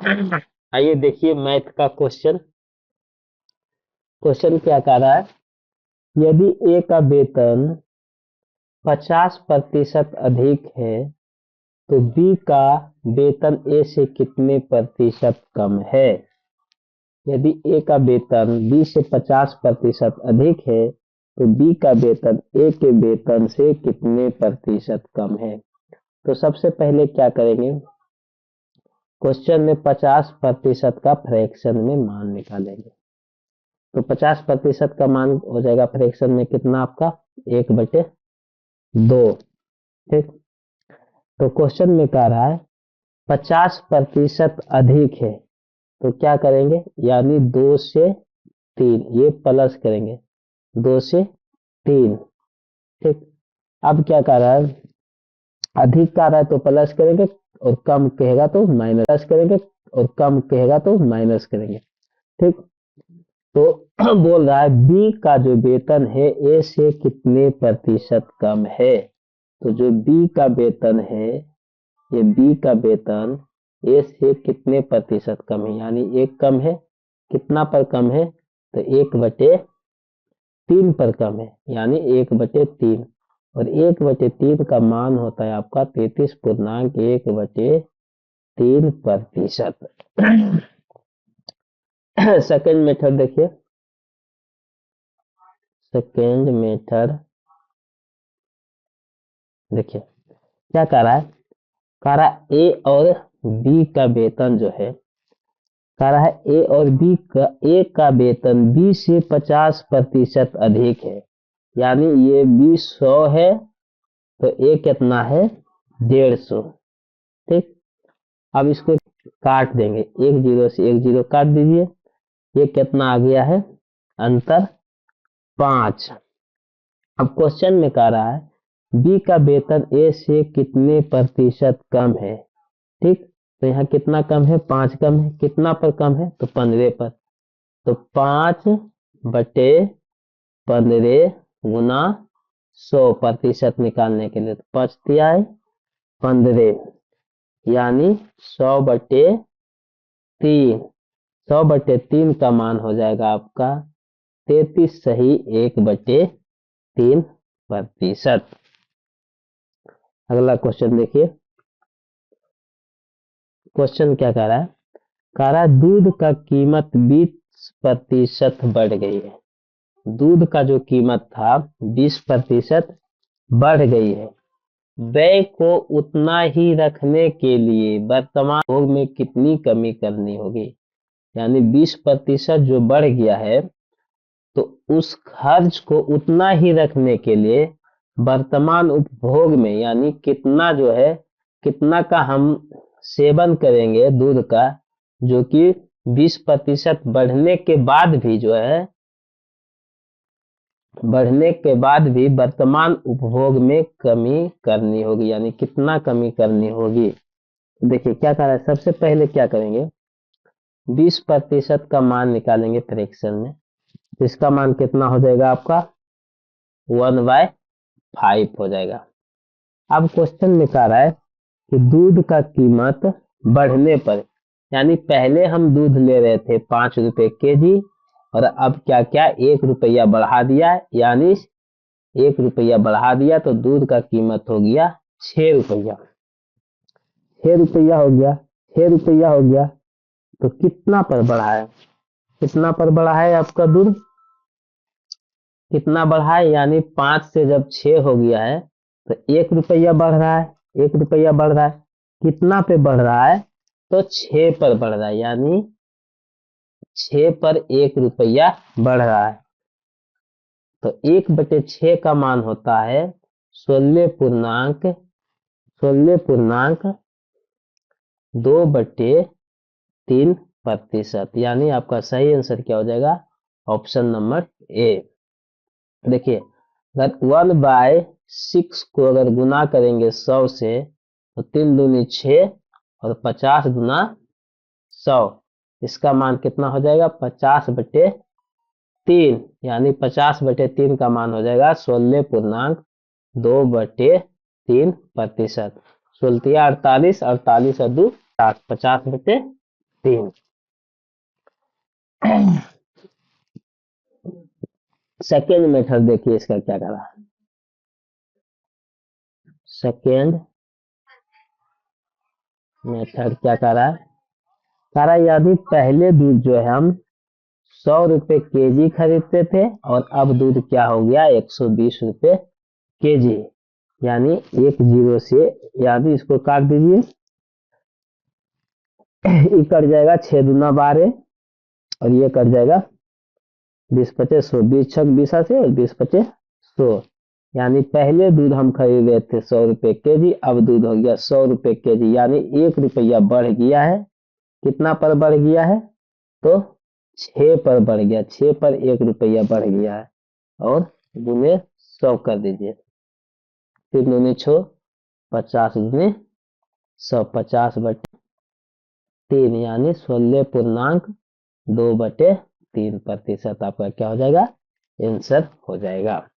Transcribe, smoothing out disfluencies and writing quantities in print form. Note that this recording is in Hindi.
आइए देखिए मैथ का क्वेश्चन। क्वेश्चन क्या कह रहा है, यदि ए का वेतन 50% अधिक है तो बी का वेतन ए से कितने प्रतिशत कम है। यदि ए का वेतन बी से 50% अधिक है तो बी का वेतन ए के वेतन से कितने प्रतिशत कम है। तो सबसे पहले क्या करेंगे, क्वेश्चन में 50% का फ्रैक्शन में मान निकालेंगे। तो 50% का मान हो जाएगा फ्रैक्शन में कितना आपका 1/2। ठीक, तो क्वेश्चन में कह रहा है 50% अधिक है तो क्या करेंगे, यानी 2 से 3 ये प्लस करेंगे, 2 से 3। ठीक, अब क्या कह रहा है, अधिक कह रहा है तो प्लस करेंगे और कम कहेगा तो माइनस करेंगे और कम कहेगा तो माइनस करेंगे। ठीक, तो बोल रहा है बी का जो वेतन है ए से कितने प्रतिशत कम है। तो जो बी का वेतन है, ये बी का वेतन ए से कितने प्रतिशत कम है, यानी 1 कम है। कितना पर कम है, तो 1/3 पर कम है, यानी 1/3। और 1/3 का मान होता है आपका 33.1/3%। सेकेंड मेथड देखिए, सेकेंड मेथड देखिए क्या कह रहा है, कह रहा है ए और बी का वेतन जो है, कह रहा है ए का वेतन बी से 50% अधिक है, यानी ये बी 100 है तो ए कितना है 150। ठीक, अब इसको काट देंगे, 1 0 से 1 0 काट दीजिए, ये कितना आ गया है अंतर 5। अब क्वेश्चन में कह रहा है बी का वेतन ए से कितने प्रतिशत कम है। ठीक, तो यहाँ कितना कम है, 5 कम है। कितना पर कम है, तो 15 पर। तो 5/15 गुना 100% निकालने के लिए तो 5 दिया है 15, यानी 100/3। 100/3 का मान हो जाएगा आपका 33 सही 1/3%। अगला क्वेश्चन देखिए, क्वेश्चन क्या कह रहा है, कह रहा है दूध का कीमत 20% बढ़ गई है। दूध का जो कीमत था 20% बढ़ गई है। व्यय को उतना ही रखने के लिए वर्तमान भोग में कितनी कमी करनी होगी। यानी 20% जो बढ़ गया है तो उस खर्च को उतना ही रखने के लिए वर्तमान उपभोग में, यानी कितना जो है, कितना का हम सेवन करेंगे दूध का, जो कि 20% बढ़ने के बाद भी जो है, बढ़ने के बाद भी वर्तमान उपभोग में कमी करनी होगी, यानी कितना कमी करनी होगी। देखिए क्या कर रहा है, सबसे पहले क्या करेंगे, 20% का मान निकालेंगे फ्रैक्शन में, तो इसका मान कितना हो जाएगा आपका 1/5 हो जाएगा। अब क्वेश्चन में कह रहा है कि दूध का कीमत बढ़ने पर, यानी पहले हम दूध ले रहे थे 5 रुपए केजी और अब क्या क्या 1 रुपया बढ़ा दिया है, यानी 1 रुपया बढ़ा दिया तो दूध का कीमत हो गया 6 रुपया। 6 रुपया हो गया, 6 रुपया हो गया, तो कितना पर बढ़ा है, कितना पर बढ़ा है आपका दूध, कितना बढ़ा है, यानी 5 से जब 6 हो गया है तो 1 रुपया बढ़ रहा है, 1 रुपया बढ़ रहा है। कितना पे बढ़ रहा है, तो 6 पर बढ़ रहा है, यानी 6 पर 1 रुपया बढ़ रहा है। तो 1/6 का मान होता है 16.2/3%, यानी आपका सही आंसर क्या हो जाएगा, ऑप्शन नंबर ए। देखिए अगर 1/6 को अगर गुना करेंगे 100 से तो 3 दूनी 6 और 50 गुना 100, इसका मान कितना हो जाएगा 50/3, यानी 50/3 का मान हो जाएगा 16.2/3%। 16 48, 48 और 2 50/3। 3। सेकेंड मेथड देखिए इसका क्या करा। सेकेंड मेथड क्या करा, यदि पहले दूध जो है हम 100 रुपए केजी खरीदते थे और अब दूध क्या हो गया 120 रुपए केजी, यानी एक जीरो से, यानी इसको काट दीजिए, ये कट जाएगा 6 दूना 12 और ये कट जाएगा 20 पचे 100, 20 छक 20 से और 20 पचे 100, यानी पहले दूध हम खरीदे थे 100 रुपए केजी, अब दूध हो गया 100 रुपए केजी, यानी 1 रुपया बढ़ गया है। कितना पर बढ़ गया है, तो 6 पर बढ़ गया, 6 पर 1 रुपया बढ़ गया है, और गुने 100 कर दीजिए, 3 दूनी 6, 50 दूनी 100, 50/3 यानी 16.2/3% आपका क्या हो जाएगा, आंसर हो जाएगा।